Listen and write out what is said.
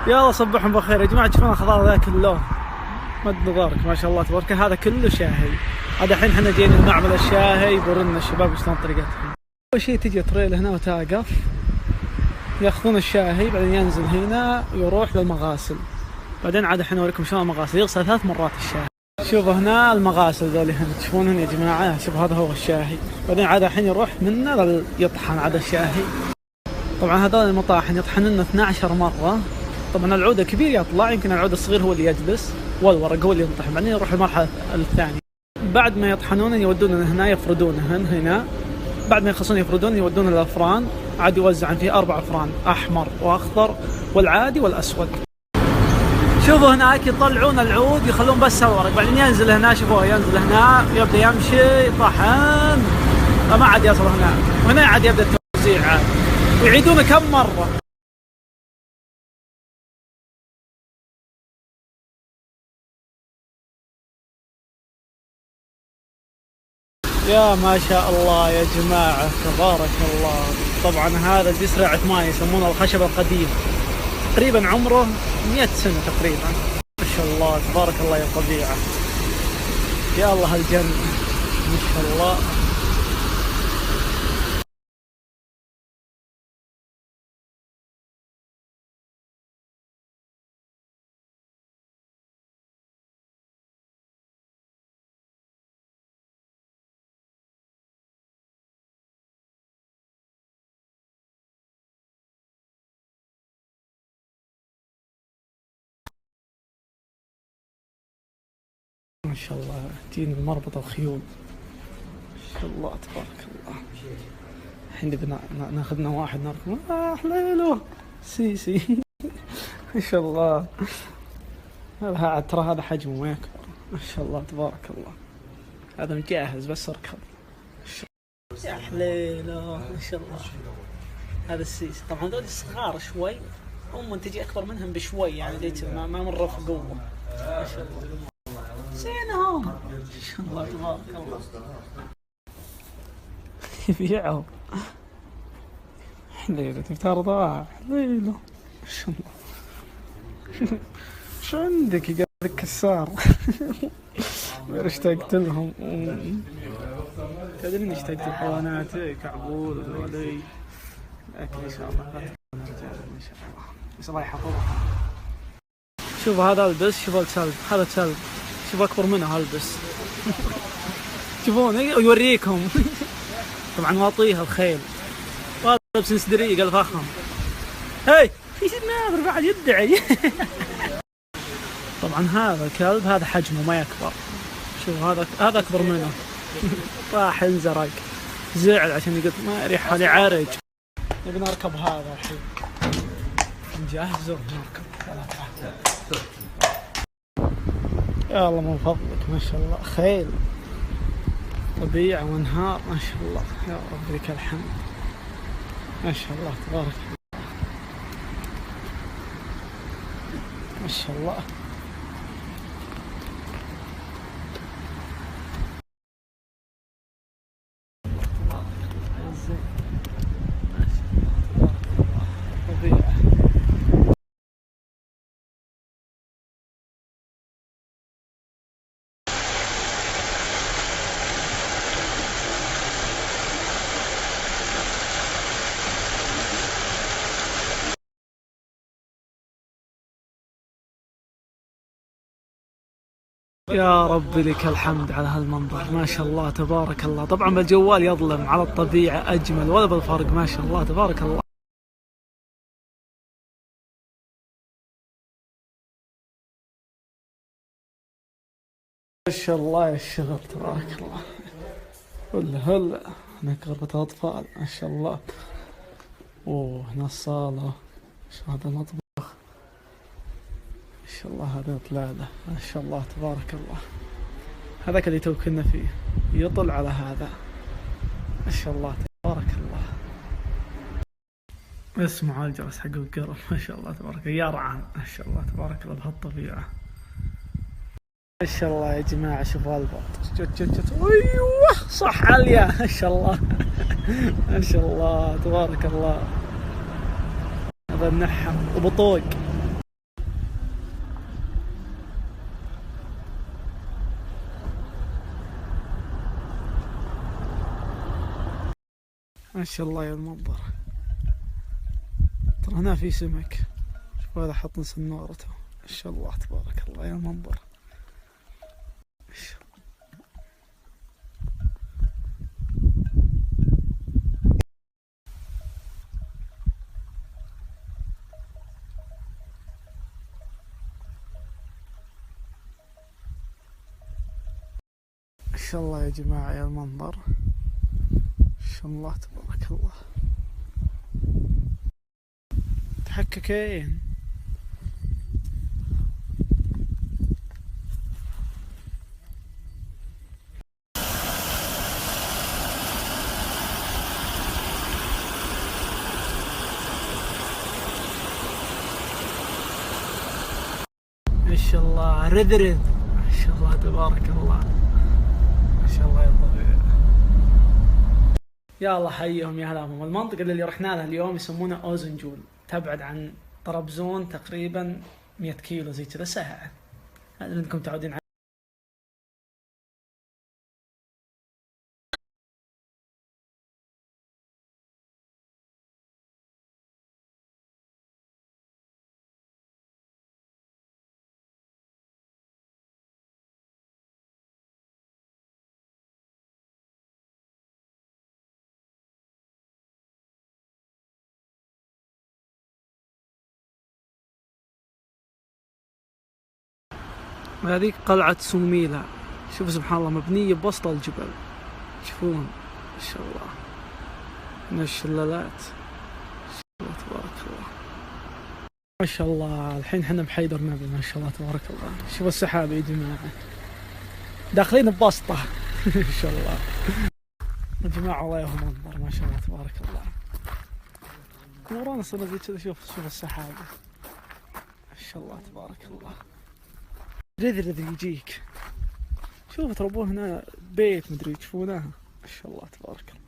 يلا صبحهم بخير يا جماعة. تشوفون الخضار ذا كله مد نظرك ما شاء الله تبارك، هذا كله شاهي. هذا الحين احنا جايين المعمل الشاهي يورينا الشباب شلون طريقتهم. اول شيء تجي تريل هنا وتوقف ياخذون الشاهي، بعدين ينزل هنا ويروح للمغاسل. بعدين عاد الحين اوريكم شلون المغاسل، يغسل 3 مرات الشاهي. شوفوا هنا المغاسل ذولي هنا تشوفونهم يا جماعة. شوفوا هذا هو الشاهي، بعدين عاد الحين يروح منه يطحن عاد الشاهي. طبعا هذول المطاحن يطحن لنا 12 مرة. طبعا العود الكبير يطلع، يمكن العود الصغير هو اللي يجلس والورق هو اللي ينطحن، بعدين يروح المرحلة الثانية. بعد ما يطحنون يودون هنا يفردونهن هنا، بعد ما يخلصون يفردون يودون الافران، عاد يوزعن فيه 4 افران، احمر واخضر والعادي والاسود. شوفوا هناك يطلعون العود يخلون بس الورق، بعدين ينزل هنا. شوفوه ينزل هنا يبدا يمشي يطحن ما عاد يصل هنا، وهنا عاد يبدا التوزيع عاد، ويعيدونه كم مرة. يا ما شاء الله يا جماعة تبارك الله. طبعا هذا جسر عثماني يسمونه الخشب القديم، تقريبا عمره 100 سنة تقريبا. ما شاء الله تبارك الله يا طبيعة، يا الله الجنة ما شاء الله. ما شاء الله تجينا المربط الخيول ما شاء الله تبارك الله. الحين نبي ناخذنا واحد نركب حليله سي ما شاء الله. هذا ترى هذا حجمه ما يكبر ما شاء الله تبارك الله. هذا مجهز بس اركب يا حليله ما شاء الله. هذا السيس. طبعا هذول صغار شوي، تجي اكبر منهم بشوي يعني زي كذا، ما مره في قوه ما شاء الله. زينهم ما شاء الله تبارك الله. يبيعهم حليله تفتر ضاع حليله ما شاء الله. شو عندك يا كسار؟ اشتقت لهم. تدري اني اشتقت الحيوانات كعبول وذولي، لكن ان شاء الله ان شاء الله بس الله يحفظها. شوف هذا البس، شوف الكلب، هذا كلب شوف اكبر منه هالبس. شوفون يوريكم. طبعا واطيها الخيل، وهذا لبس سدري قال فخم. هاي ناظر بعد يدعي. طبعا هذا الكلب هذا حجمه ما يكبر. شوف هذا اكبر منه. راح انزرق زعل عشان يقول ما يريح لي عرج. نبي نركب هذا الحين نجهزه نركب. يا الله من فضلك ما شاء الله، خيل طبيعة وانهار ما شاء الله. يا رب لك الحمد ما شاء الله تبارك الله ما شاء الله. يا رب لك الحمد على هالمنظر ما شاء الله تبارك الله. طبعا بالجوال يظلم، على الطبيعة أجمل ولا بالفرق ما شاء الله تبارك الله. ما شاء الله يا الشغل تبارك الله. هلا هناك غرفة أطفال ما شاء الله. هنا الصالة، شو هذا المطبخ ما شاء الله. هذا طلالة ما شاء الله تبارك الله. هذاك اللي توكلنا فيه يطل على هذا ما شاء الله تبارك الله. اسمعوا الجرس حق القرب ما شاء الله تبارك الله. يرعى ما شاء الله تبارك الله بهالطبيعة ما شاء الله يا جماعة. شوفوا البط جت ايوه صح عليا ما شاء الله. ما شاء الله تبارك الله. هذا النحم وبطوق ما شاء الله يا المنظر. ترى هنا في سمك. شوف هذا حط سنارته. ما شاء الله تبارك الله يا المنظر. ما شاء الله يا جماعة يا المنظر. ما شاء الله تبارك الله. تحككين. ما شاء الله رذرذ. ما شاء الله تبارك الله. ما شاء الله يا الطبيعي. يا الله حيهم يا هلاهم. المنطقة اللي رحنا لها اليوم يسمونها أوزنجول، تبعد عن طرابزون تقريبا 100 كيلو زي كذا، ساعة. هذا اللي انكم متعودين عليه. وهذيك قلعة سوميلا. شوفوا سبحان الله مبنية بوسط الجبل. تشوفون ما شاء الله من الشلالات. ما شاء الله تبارك الله. ما شاء الله الحين احنا بحيدر نبي. ما شاء الله تبارك الله. شوفوا السحاب يا جماعة داخلين ببسطة. ما شاء الله يا جماعة والله يا منظر. ما شاء الله تبارك الله. ورانا صرنا زي كذا. شوف السحاب. ما شاء الله تبارك الله. رذرذ يجيك. شوف تربون هنا بيت مدري تشوفونه. ما شاء الله تبارك الله.